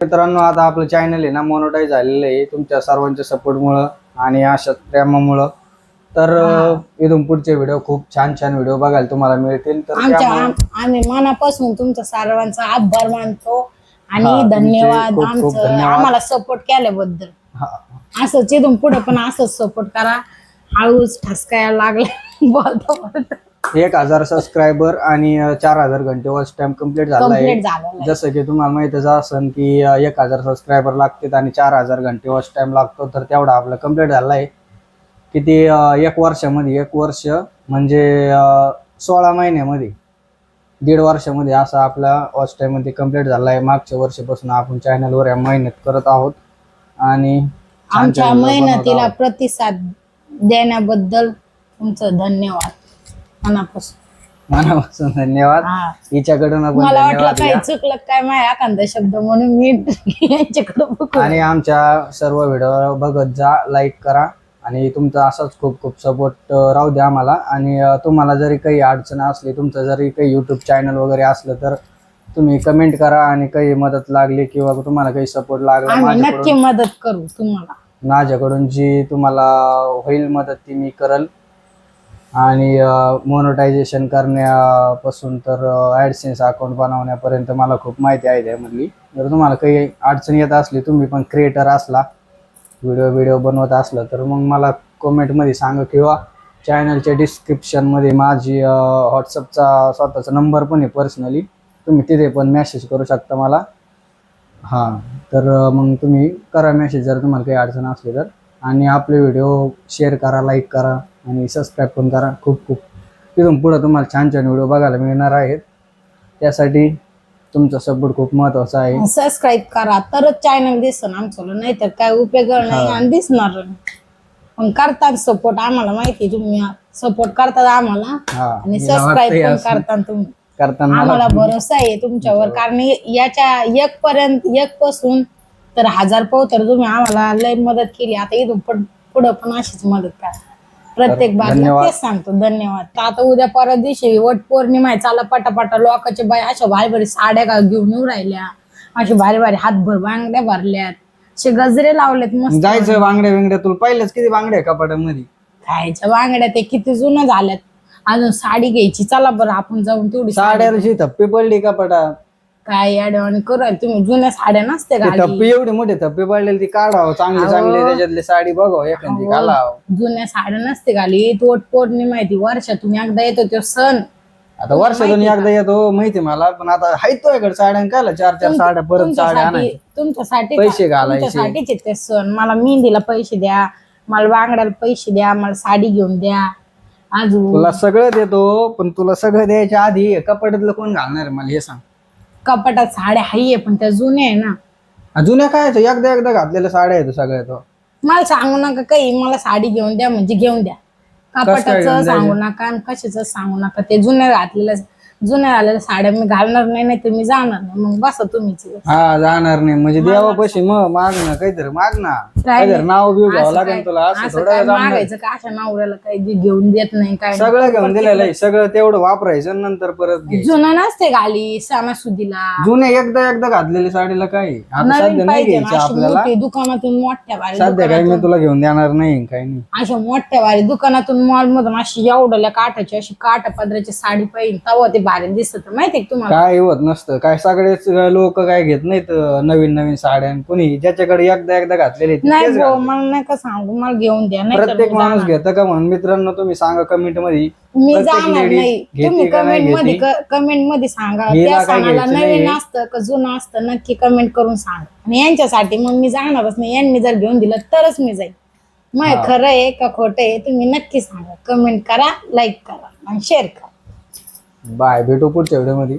मित्रांनो, आता आपलं चॅनल आहे ना मोनोटाईज झालेलं आहे तुमच्या सर्वांच्या सपोर्टमुळं आणि अशा प्रेमामुळं. तर इथून पुढचे व्हिडिओ खूप छान छान व्हिडिओ बघायला तुम्हाला मिळतील. तर आम्ही मनापासून तुमचा सर्वांचा आभार मानतो आणि धन्यवाद आम्हाला सपोर्ट केल्याबद्दल. असंच इथून पुढे पण असंच सपोर्ट करा. हळूच ठसकायला लागले बोलतो बोलतो. 1000 सबस्क्रायबर आणि 4000 घंटे वॉच टाइम कंप्लीट झालाय. जसं की तुम्हाला माहितच असेल की 1000 सबस्क्रायबर लागतात आणि 4000 घंटे वॉच टाइम लागतो. तर तेवढा आपला कंप्लीट झालाय. किती 1 वर्षामध्ये 1 वर्ष म्हणजे 16 महिन्यामध्ये 1.5 वर्षामध्ये असा आपला वॉच टाइम मध्ये कंप्लीट झालाय. मागच्या वर्षापासून आपण चॅनलवर या मेहनत करत आहोत आणि आमच्या मेहनतीला प्रतिसाद देण्याबद्दल तुमचं धन्यवाद. मनापासून धन्यवाद. हिच्याकडून मला वाटलं काही चुकलं काय माझ्या एखादा शब्द म्हणून मी यांच्याकडे. आणि आमच्या सर्व व्हिडिओ बघत जा, लाईक करा आणि तुमचा असाच खूप खूप सपोर्ट राहू द्या आम्हाला. आणि तुम्हाला जरी काही अडचण असली, तुमचं जरी काही यूट्यूब चॅनल वगैरे असलं तर तुम्ही कमेंट करा. आणि काही मदत लागली किंवा तुम्हाला काही सपोर्ट लागला नक्की मदत करू तुम्हाला. माझ्याकडून जी तुम्हाला होईल मदत ती मी करल. आणि मोनेटायझेशन करण्यापासून तर ॲडसेन्स अकाउंट बनवण्यापर्यंत मला खूप माहिती आहे त्यामधली. जर तुम्हाला काही अडचण येत असली, तुम्ही पण क्रिएटर असला, व्हिडिओ बनवत असला, तर मग मला कमेंटमध्ये सांगा किंवा चॅनलच्या डिस्क्रिप्शनमध्ये माझी व्हॉट्सअपचा स्वतःचा नंबर पण आहे पर्सनली. तुम्ही तिथे पण मेसेज करू शकता मला. तर मग तुम्ही करा मेसेज जर तुम्हाला काही अडचण असली तर. आणि आपले व्हिडिओ शेअर करा, लाईक करा आणि सबस्क्राईब पण करा. खूप खूप तिथून पुढं तुम्हाला छान छान व्हिडिओ बघायला मिळणार आहेत. त्यासाठी तुमचा सपोर्ट खूप महत्वाचा आहे. सबस्क्राईब करा तरच चॅनल दिसन आमचं, नाहीतर काय उपयोग नाही आणि दिसणार पण. करतात सपोर्ट आम्हाला माहिती, तुम्ही सपोर्ट करतात आम्हाला आणि सबस्क्राईब पण करता तुम्ही. आम्हाला भरोसा आहे तुमच्यावर, कारण याच्या 1 पासून तर 1000 तर तुम्ही आम्हाला लय मदत केली. आता इथून पुढं पण अशीच मदत करा प्रत्येक बाजूला. तेच सांगतो धन्यवाद. आता उद्या परत दिवशी वट पौर्णिमा आहे. चला पटापटा लोकांच्या बाई अशा भारी भारी साड्या घेऊन येऊ राहिल्या, अशा भारी भारी हातभर बांगड्या भरल्यात, असे गजरे लावलेत मस्त. जायचं बांगड्या तुला पाहिलंच किती बांगड्या कपाटामध्ये. खायच्या बांगड्या ते किती जुनं झाल्यात. अजून साडी घ्यायची, चला बरं आपण जाऊन तेवढी. साड्याची थप्पी पडली कपाटात. काय अडवण करू तुम्ही. जुन्या साड्या नसते थप्पी, एवढी मोठी थप्पी पडलेली ती काढावं चांगली चांगली त्याच्यातली साडी बघावं एखादी घालावं. जुन्या साड्या नसते घाली. वट पौर्णिमा आहे ती वर्षातून एकदा येतो तो सण. आता वर्षातून एकदा येतो माहिती मला, पण आता हाय तो इकडे साड्या कायला 4 साड्या परत साड्या आणायच्या. तुमच्यासाठी पैसे घालायचे. तुमच्यासाठीच ते सण. मला मेहंदीला पैसे द्या, मला बांगड्याला पैसे द्या, मला साडी घेऊन द्या. अजून तुला सगळं देतो, पण तुला सगळं द्यायच्या आधी कपाटातलं कोण घालणार आहे मला हे सांग. कपाटात साड्या हाय पण त्या जुन्या आहे ना. जुन्या काय एकदा घातलेल्या साड्या आहेत सगळ्या. तो मला सांगू नका काही, मला साडी घेऊन द्या म्हणजे घेऊन द्या. कपाटाचं सांगू नका आणि कशाच सांगू नका. ते जुन्या झालेल्या साड्या मी घालणार नाही, तर मी जाणार नाही. मग बसा तुम्हीच. जाणार नाही म्हणजे देवापाशी मग माग ना काहीतरी, माग ना काहीतरी नाव बिव घ्यावं लागेल तुला. असं थोडं मागायचं का अशा नवऱ्याला काही घेऊन देत नाही काय. सगळं घेऊन दिलेलं आहे, सगळं तेवढं वापरायचं नंतर परत. जुनं नसते घाली सणासुदीला. जुने एकदा घातलेली साडीला काय सध्या नाही घ्यायची आपल्याला. दुकानातून मोठ्या भारी सध्या काही मी तुला घेऊन देणार नाही काही नाही. अशा मोठ्या भारी दुकानातून मॉल मधून अशी एवढ्या काठाची अशी काटा पदराची साडी पाहिजे तेव्हा ते भारी दिसत. माहितीये तुम्हाला काय होत नसतं काय. सगळेच लोक काय घेत नाहीत नवीन साड्या. कोणी ज्याच्याकडे एकदा घातलेली नाही. मला नाही का सांगू, मला घेऊन द्या. प्रत्येक माणूस घेतं का म्हणून. मित्रांनो तुम्ही सांगा कमेंट मध्ये. मी जाणार नाही. तुम्ही कमेंट मध्ये सांगा त्या सणाला नवीन असतं का जुनं असतं, नक्की कमेंट करून सांगा. आणि यांच्यासाठी मग मी जाणारच नाही. यांनी जर घेऊन दिलं तरच मी जाईल. मग खरं आहे का खोटं आहे तुम्ही नक्की सांगा. कमेंट करा, लाईक करा आणि शेअर करा. बाय, भेटू पुढच्या व्हिडिओ मध्ये.